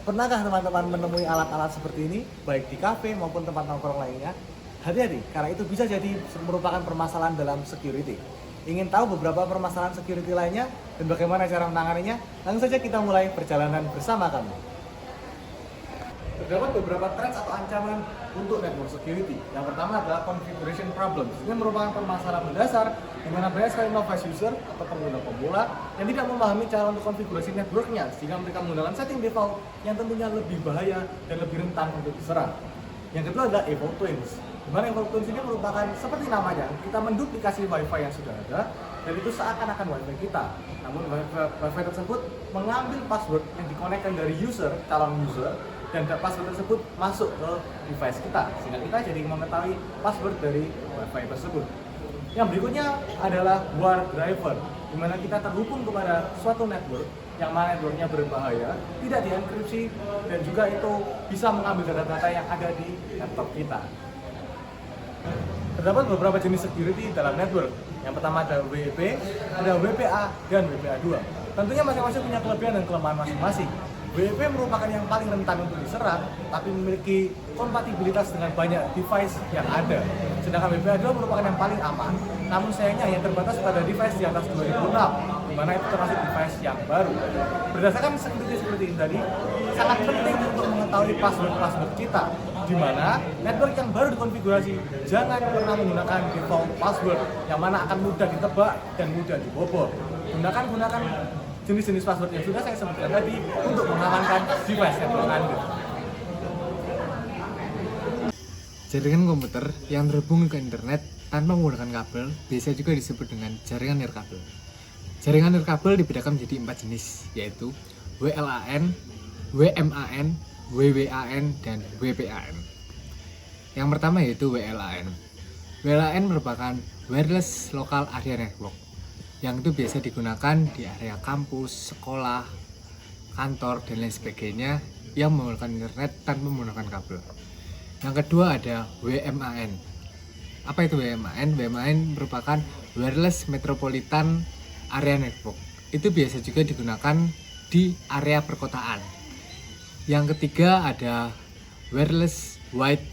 Pernahkah teman-teman menemui alat-alat seperti ini, baik di kafe maupun tempat nongkrong lainnya? Hati-hati, karena itu bisa jadi merupakan permasalahan dalam security. Ingin tahu beberapa permasalahan security lainnya dan bagaimana cara menanganinya? Langsung saja kita mulai perjalanan bersama kami. Terdapat beberapa threats atau ancaman untuk network security. Yang pertama adalah configuration problems. Ini merupakan permasalahan mendasar di mana banyak sekali novice user atau pengguna pemula yang tidak memahami cara untuk konfigurasi networknya, sehingga mereka menggunakan setting default yang tentunya lebih bahaya dan lebih rentan untuk diserang. Yang kedua adalah evoke twins. Di mana evoke twins ini merupakan seperti namanya, kita menduplikasi wifi yang sudah ada dan itu seakan-akan wifi kita. Namun wifi tersebut mengambil password yang dikonekkan dari calon user, dan password tersebut masuk ke device kita, sehingga kita jadi mengetahui password dari wifi tersebut. Yang berikutnya adalah war driver, di mana kita terhubung kepada suatu network yang mana networknya berbahaya, tidak dienkripsi, dan juga itu bisa mengambil data-data yang ada di laptop kita. Terdapat beberapa jenis security dalam network. Yang pertama ada WEP, ada WPA, dan WPA2. Tentunya masing-masing punya kelebihan dan kelemahan masing-masing. WEP merupakan yang paling rentan untuk diserang, tapi memiliki kompatibilitas dengan banyak device yang ada. Sedangkan WPA2 merupakan yang paling aman, namun sayangnya hanya terbatas pada device di atas 2006, di mana itu termasuk device yang baru. Berdasarkan security seperti ini tadi, sangat penting untuk mengetahui password kita, di mana network yang baru dikonfigurasi jangan pernah menggunakan default password yang mana akan mudah ditebak dan mudah dibobol. Gunakan jenis-jenis password yang sudah saya sebutkan tadi untuk mengamankan device network Anda. Jaringan komputer yang terhubung ke internet tanpa menggunakan kabel biasa juga disebut dengan jaringan nirkabel. Jaringan nirkabel dibedakan menjadi 4 jenis, yaitu WLAN, WMAN, WWAN, dan WPAN. Yang pertama yaitu WLAN. WLAN merupakan Wireless Local Area Network, yang itu biasa digunakan di area kampus, sekolah, kantor, dan lain sebagainya yang menggunakan internet tanpa menggunakan kabel. Yang kedua ada WMAN. Apa itu WMAN? WMAN merupakan Wireless Metropolitan Area Network. Itu biasa juga digunakan di area perkotaan. Yang ketiga ada Wireless Wide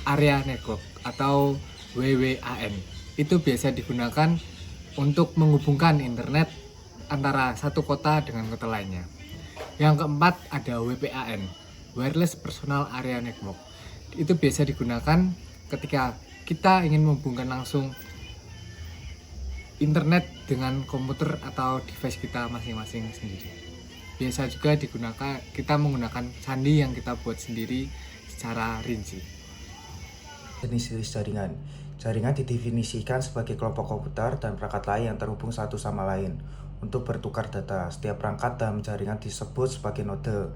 Area Network atau WWAN. Itu biasa digunakan untuk menghubungkan internet antara satu kota dengan kota lainnya. Yang keempat ada WPAN, Wireless Personal Area Network. Itu biasa digunakan ketika kita ingin menghubungkan langsung internet dengan komputer atau device kita masing-masing sendiri. Biasa juga digunakan, kita menggunakan sandi yang kita buat sendiri secara rinci. Jenis-jenis jaringan. Jaringan didefinisikan sebagai kelompok komputer dan perangkat lain yang terhubung satu sama lain untuk bertukar data. Setiap perangkat dalam jaringan disebut sebagai node,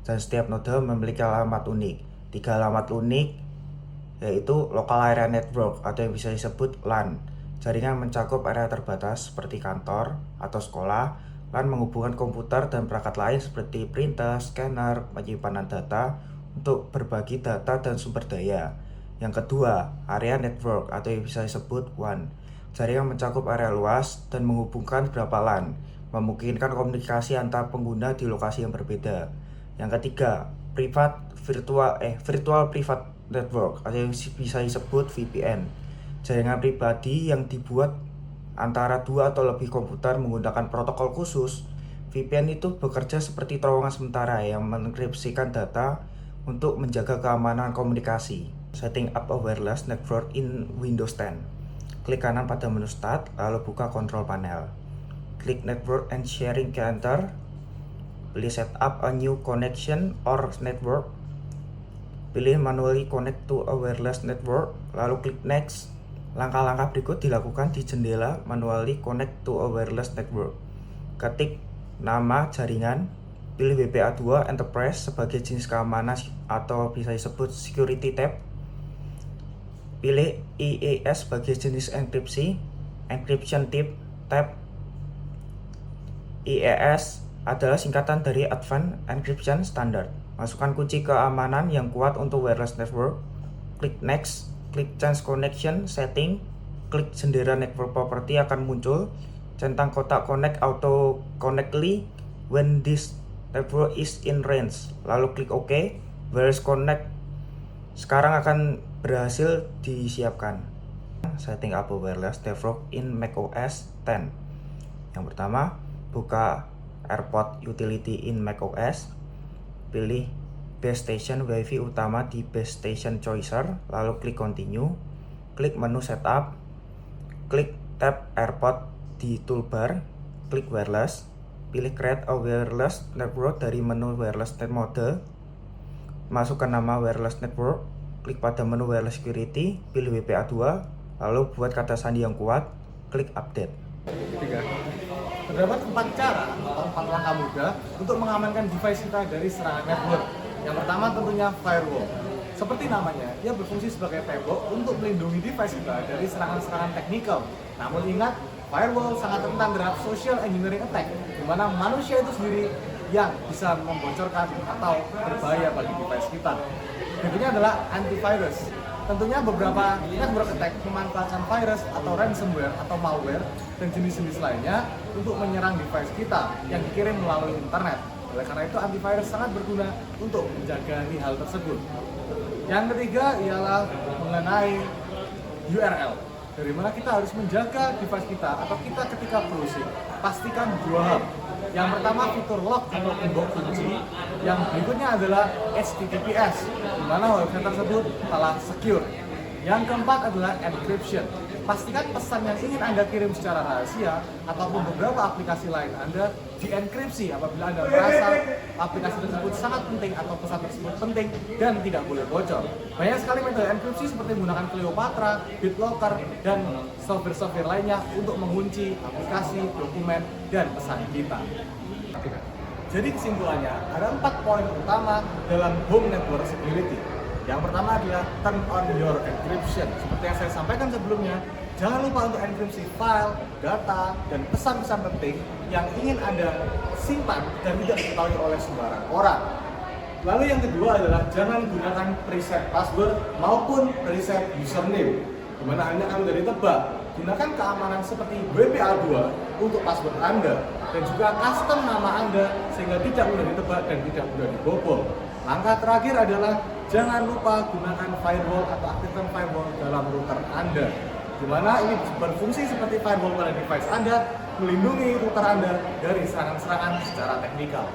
dan setiap node memiliki alamat unik. 3 alamat unik yaitu Local Area Network atau yang bisa disebut LAN. Jaringan mencakup area terbatas seperti kantor atau sekolah. LAN menghubungkan komputer dan perangkat lain seperti printer, scanner, penyimpanan data untuk berbagi data dan sumber daya. Yang kedua, area network atau yang bisa disebut WAN. Jaringan mencakup area luas dan menghubungkan beberapa LAN, memungkinkan komunikasi antar pengguna di lokasi yang berbeda. Yang ketiga, virtual private network atau yang bisa disebut VPN. Jaringan pribadi yang dibuat antara 2 atau lebih komputer menggunakan protokol khusus. VPN itu bekerja seperti terowongan sementara yang mengenkripsikan data untuk menjaga keamanan komunikasi. Setting up a wireless network in Windows 10. Klik kanan pada menu Start, lalu buka Control Panel. Klik Network and Sharing Center. Pilih Set up a new connection or network. Pilih Manually connect to a wireless network, lalu klik Next. Langkah-langkah berikut dilakukan di jendela Manually connect to a wireless network. Ketik nama jaringan, pilih WPA2 Enterprise sebagai jenis keamanan atau bisa disebut Security tab. Pilih IES sebagai jenis enkripsi, Encryption tab. IES adalah singkatan dari Advanced Encryption Standard. Masukkan kunci keamanan yang kuat untuk wireless network. Klik Next, klik Change Connection Setting, klik jendela Network Property akan muncul. Centang kotak Connect automatically when this network is in range. Lalu klik OK. Wireless connect sekarang akan berhasil disiapkan. Setting up wireless network in macOS 10. Yang pertama, buka AirPod Utility in macOS. Pilih Base Station WiFi utama di Base Station Choicer, lalu klik Continue. Klik menu Setup. Klik tab AirPod di toolbar. Klik Wireless. Pilih Create a Wireless Network dari menu Wireless Net Mode. Masukkan nama Wireless Network. Klik pada menu Wireless Security. Pilih WPA2. Lalu buat kata sandi yang kuat. Klik Update. Ketiga, terdapat 4 cara atau 4 langkah mudah untuk mengamankan device kita dari serangan network. Yang pertama tentunya firewall. Seperti namanya, ia berfungsi sebagai tembok untuk melindungi device kita dari serangan-serangan teknikal. Namun ingat, firewall sangat rentan terhadap social engineering attack, di mana manusia itu sendiri yang bisa membocorkan atau berbahaya bagi device kita. Berikutnya adalah antivirus. Tentunya beberapa network attack memanfaatkan virus atau ransomware atau malware dan jenis-jenis lainnya untuk menyerang device kita yang dikirim melalui internet. Oleh karena itu antivirus sangat berguna untuk menjaga hal tersebut. Yang ketiga ialah mengenai URL. Dari mana kita harus menjaga device kita atau kita ketika browsing. Pastikan 2 hal. Yang pertama fitur lock atau gembok kunci. Yang berikutnya adalah HTTPS, di mana website tersebut telah secure. Yang keempat adalah encryption. Pastikan pesan yang ingin Anda kirim secara rahasia ataupun beberapa aplikasi lain Anda dienkripsi apabila Anda merasa aplikasi tersebut sangat penting atau pesan tersebut penting dan tidak boleh bocor. Banyak sekali metode enkripsi seperti menggunakan Cleopatra, BitLocker, dan software-software lainnya untuk mengunci aplikasi, dokumen, dan pesan kita. Jadi kesimpulannya, ada 4 poin utama dalam home network security. Yang pertama adalah turn on your encryption. Seperti yang saya sampaikan sebelumnya, jangan lupa untuk enkripsi file, data, dan pesan-pesan penting yang ingin Anda simpan dan tidak diketahui oleh sembarang orang. Lalu yang kedua adalah jangan gunakan preset password maupun preset username, di mana Anda akan mudah ditebak. Gunakan keamanan seperti WPA2 untuk password Anda dan juga custom nama Anda sehingga tidak mudah ditebak dan tidak mudah dibobol. Langkah terakhir adalah jangan lupa gunakan firewall atau aktifkan firewall dalam router Anda, di mana ini berfungsi seperti firewall pada device Anda, melindungi router Anda dari serangan-serangan secara teknikal.